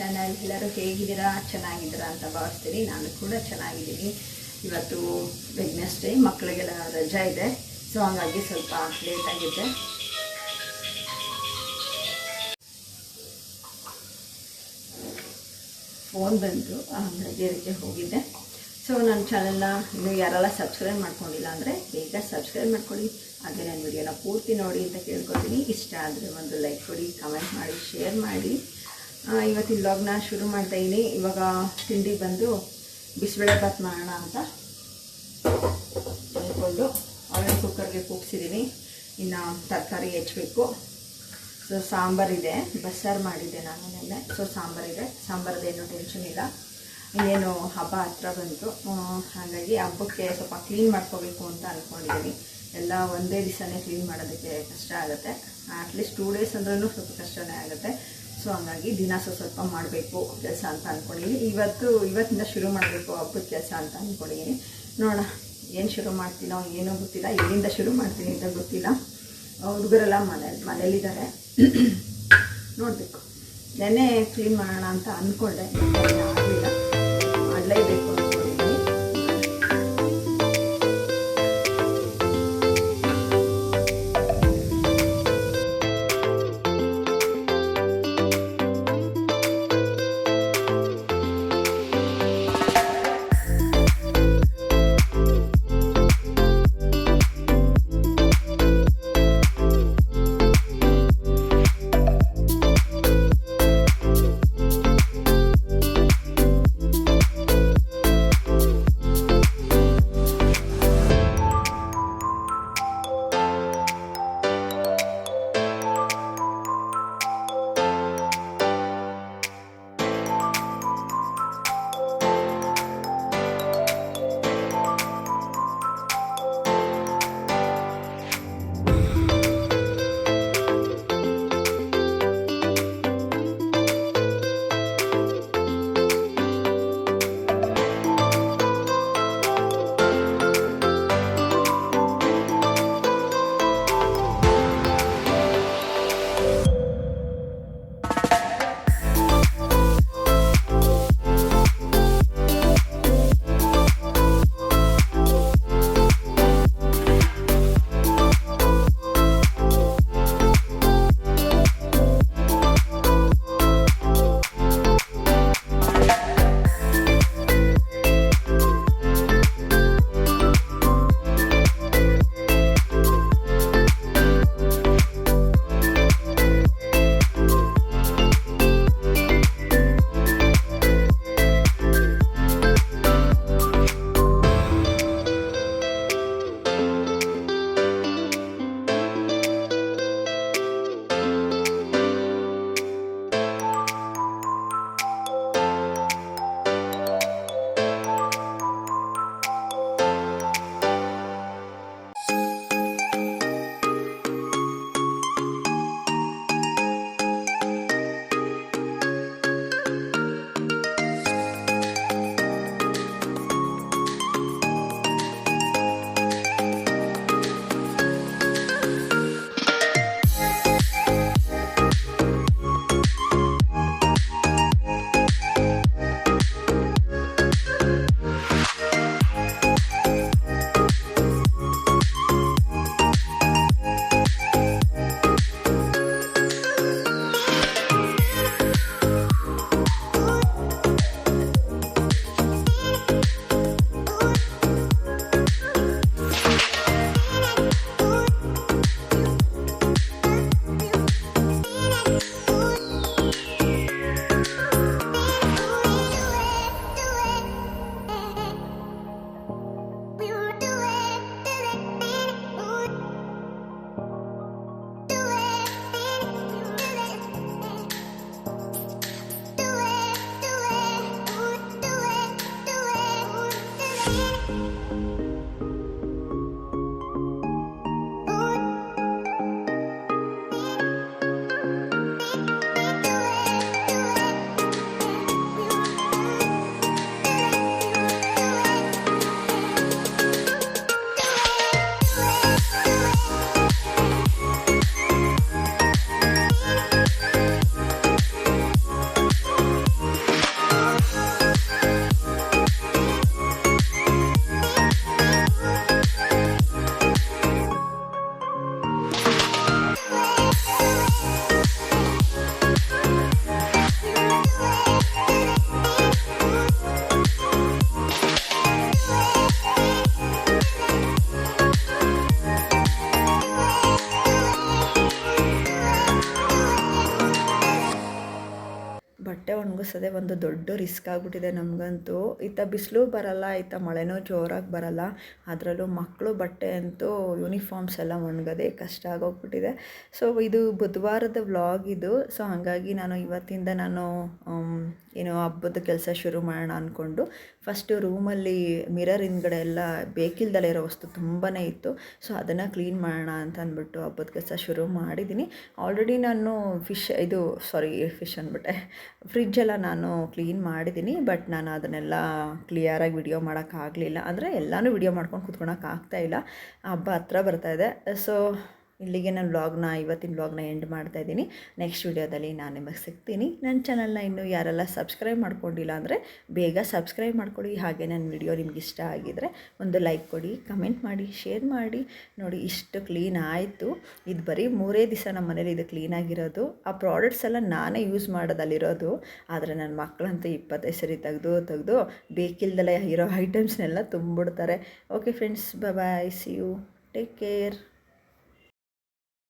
Channel. ಎಲ್ಲರೂ ಹೇಗಿದ್ದೀರಾ? ಚೆನ್ನಾಗಿದ್ದೀರಾ ಅಂತ ಭಾವಿಸ್ತೀನಿ. ನಾನು ಕೂಡ ಚೆನ್ನಾಗಿದ್ದೀನಿ. ಇವತ್ತು ವೆಡ್ನೆಸ್ಡೇ, ಮಕ್ಕಳಿಗೆಲ್ಲ ರಜಾ ಇದೆ. ಸೊ ಹಾಗಾಗಿ ಸ್ವಲ್ಪ ಲೇಟ್ ಆಗಿದೆ. ಫೋನ್ ಬಂತು, ಹಾಗಾಗಿ ಅದಕ್ಕೆ ಹೋಗಿದ್ದೆ. ಸೊ ನನ್ನ ಚಾನಲ್ನ ಇನ್ನೂ ಯಾರೆಲ್ಲ ಸಬ್ಸ್ಕ್ರೈಬ್ ಮಾಡ್ಕೊಂಡಿಲ್ಲ ಅಂದರೆ ಬೇಗ ಸಬ್ಸ್ಕ್ರೈಬ್ ಮಾಡ್ಕೊಳ್ಳಿ. ಹಾಗೆ ನನ್ನ ವಿಡಿಯೋನ ಪೂರ್ತಿ ನೋಡಿ ಅಂತ ಕೇಳ್ಕೊತೀನಿ. ಇಷ್ಟ ಆದರೆ ಒಂದು ಲೈಕ್ ಕೊಡಿ, ಕಮೆಂಟ್ ಮಾಡಿ, ಶೇರ್ ಮಾಡಿ. ಇವತ್ತಿನ ವ್ಲಾಗ್ನ ಶುರು ಮಾಡ್ತಾಯಿದ್ದೀನಿ. ಇವಾಗ ತಿಂಡಿ ಬಂದು ಬಿಸಿಬೇಳೆಭಾತ್ ಮಾಡೋಣ ಅಂತ ಅಂದ್ಕೊಂಡು ಆಲ್ರೆಡಿ ಕುಕ್ಕರ್ಗೆ ಕೂಗ್ಸಿದ್ದೀನಿ. ಇನ್ನು ತರಕಾರಿ ಹೆಚ್ಚಬೇಕು. ಸೊ ಸಾಂಬಾರಿದೆ, ಬಸ್ಸಾರು ಮಾಡಿದ್ದೆ ನಾನು ನೆನ್ನೆ. ಸೊ ಸಾಂಬಾರಿದೆ, ಸಾಂಬಾರದೇನು ಟೆನ್ಷನ್ ಇಲ್ಲ. ಇನ್ನೇನು ಹಬ್ಬ ಹತ್ರ ಬಂತು, ಹಾಗಾಗಿ ಹಬ್ಬಕ್ಕೆ ಸ್ವಲ್ಪ ಕ್ಲೀನ್ ಮಾಡ್ಕೋಬೇಕು ಅಂತ ಅಂದ್ಕೊಂಡಿದ್ದೀನಿ. ಎಲ್ಲ ಒಂದೇ ದಿವಸನೇ ಕ್ಲೀನ್ ಮಾಡೋದಕ್ಕೆ ಕಷ್ಟ ಆಗುತ್ತೆ. ಅಟ್ಲೀಸ್ಟ್ 2 days ಅಂದ್ರೂ ಸ್ವಲ್ಪ ಕಷ್ಟನೇ ಆಗುತ್ತೆ. ಸೊ ಹಾಗಾಗಿ ದಿನ ಸ್ವಲ್ಪ ಮಾಡಬೇಕು ಕೆಲಸ ಅಂತ ಅಂದ್ಕೊಂಡಿದ್ದೀನಿ. ಇವತ್ತಿಂದ ಶುರು ಮಾಡಬೇಕು ಹಬ್ಬದ ಕೆಲಸ ಅಂತ ಅಂದ್ಕೊಂಡಿದ್ದೀನಿ. ನೋಡೋಣ ಏನು ಶುರು ಮಾಡ್ತೀನೋ ಏನೋ ಗೊತ್ತಿಲ್ಲ, ಎಲ್ಲಿಂದ ಶುರು ಮಾಡ್ತೀನಿ ಅಂತ ಗೊತ್ತಿಲ್ಲ. ಹುಡುಗರೆಲ್ಲ ಮನೇಲಿದ್ದಾರೆ, ನೋಡಬೇಕು. ನೆನ್ನೆ ಕ್ಲೀನ್ ಮಾಡೋಣ ಅಂತ ಅಂದ್ಕೊಂಡೆ, ಆಗಲಿಲ್ಲ, ಮಾಡಲೇಬೇಕು ಅಂದ್ಕೊಂಡಿದ್ದೀನಿ. ಕಳ್ಸೋದೇ ಒಂದು ದೊಡ್ಡ ರಿಸ್ಕ್ ಆಗಿಬಿಟ್ಟಿದೆ ನಮಗಂತೂ. ಇತ್ತ ಬಿಸಿಲು ಬರಲ್ಲ, ಇತ್ತ ಮಳೆನೂ ಜೋರಾಗಿ ಬರಲ್ಲ. ಅದರಲ್ಲೂ ಮಕ್ಕಳು ಬಟ್ಟೆ ಅಂತೂ ಯೂನಿಫಾರ್ಮ್ಸ್ ಎಲ್ಲ ಒಣಗೋದೇ ಕಷ್ಟ ಆಗೋಗ್ಬಿಟ್ಟಿದೆ. ಸೊ ಇದು ಬುಧವಾರದ ವ್ಲಾಗ್ ಇದು. ಸೊ ಹಾಗಾಗಿ ನಾನು ಇವತ್ತಿಂದ ಏನೋ ಹಬ್ಬದ ಕೆಲಸ ಶುರು ಮಾಡೋಣ ಅಂದ್ಕೊಂಡು ಫಸ್ಟು ರೂಮಲ್ಲಿ ಮಿರರ್ ಹಿಂದ್ಗಡೆ ಎಲ್ಲ ಬೇಕಿಲ್ದಲೇ ಇರೋ ವಸ್ತು ತುಂಬಾ ಇತ್ತು. ಸೊ ಅದನ್ನು ಕ್ಲೀನ್ ಮಾಡೋಣ ಅಂತ ಅಂದ್ಬಿಟ್ಟು ಹಬ್ಬದ ಕೆಲಸ ಶುರು ಮಾಡಿದ್ದೀನಿ. ಆಲ್ರೆಡಿ ನಾನು ಫಿಶ್ ಅಂದ್ಬಿಟ್ಟೆ, ಫ್ರಿಜ್ಜೆಲ್ಲ ನಾನು ಕ್ಲೀನ್ ಮಾಡಿದ್ದೀನಿ. ಬಟ್ ನಾನು ಅದನ್ನೆಲ್ಲ ಕ್ಲಿಯರಾಗಿ ವಿಡಿಯೋ ಮಾಡೋಕ್ಕಾಗಲಿಲ್ಲ. ಅಂದರೆ ಎಲ್ಲನೂ ವಿಡಿಯೋ ಮಾಡ್ಕೊಂಡು ಕೂತ್ಕೊಳಕ್ಕಾಗ್ತಾಯಿಲ್ಲ, ಹಬ್ಬ ಹತ್ರ ಬರ್ತಾಯಿದೆ. ಸೊ ಇಲ್ಲಿಗೆ ನಾನು ಇವತ್ತಿನ ವ್ಲಾಗ್ನ ಎಂಡ್ ಮಾಡ್ತಾಯಿದ್ದೀನಿ. ನೆಕ್ಸ್ಟ್ ವಿಡಿಯೋದಲ್ಲಿ ನಾನು ನಿಮಗೆ ಸಿಗ್ತೀನಿ. ನನ್ನ ಚಾನಲ್ನ ಇನ್ನೂ ಯಾರೆಲ್ಲ ಸಬ್ಸ್ಕ್ರೈಬ್ ಮಾಡ್ಕೊಂಡಿಲ್ಲ ಅಂದರೆ ಬೇಗ ಸಬ್ಸ್ಕ್ರೈಬ್ ಮಾಡ್ಕೊಳ್ಳಿ. ಹಾಗೆ ನನ್ನ ವಿಡಿಯೋ ನಿಮ್ಗೆ ಇಷ್ಟ ಆಗಿದರೆ ಒಂದು ಲೈಕ್ ಕೊಡಿ, ಕಮೆಂಟ್ ಮಾಡಿ, ಶೇರ್ ಮಾಡಿ. ನೋಡಿ ಇಷ್ಟು ಕ್ಲೀನ್ ಆಯಿತು. ಇದು ಬರೀ 3 ದಿವಸ ನಮ್ಮ ಮನೇಲಿ ಇದು ಕ್ಲೀನಾಗಿರೋದು. ಆ ಪ್ರಾಡಕ್ಟ್ಸ್ ಎಲ್ಲ ನಾನೇ ಯೂಸ್ ಮಾಡೋದಲ್ಲಿರೋದು. ಆದರೆ ನನ್ನ ಮಕ್ಕಳಂತೂ 25 ಸರಿ ತೆಗೆದು ಬೇಕಿಲ್ದಲೇ ಇರೋ ಐಟಮ್ಸ್ನೆಲ್ಲ ತುಂಬಿಡ್ತಾರೆ. Okay friends, bye, see you, take care.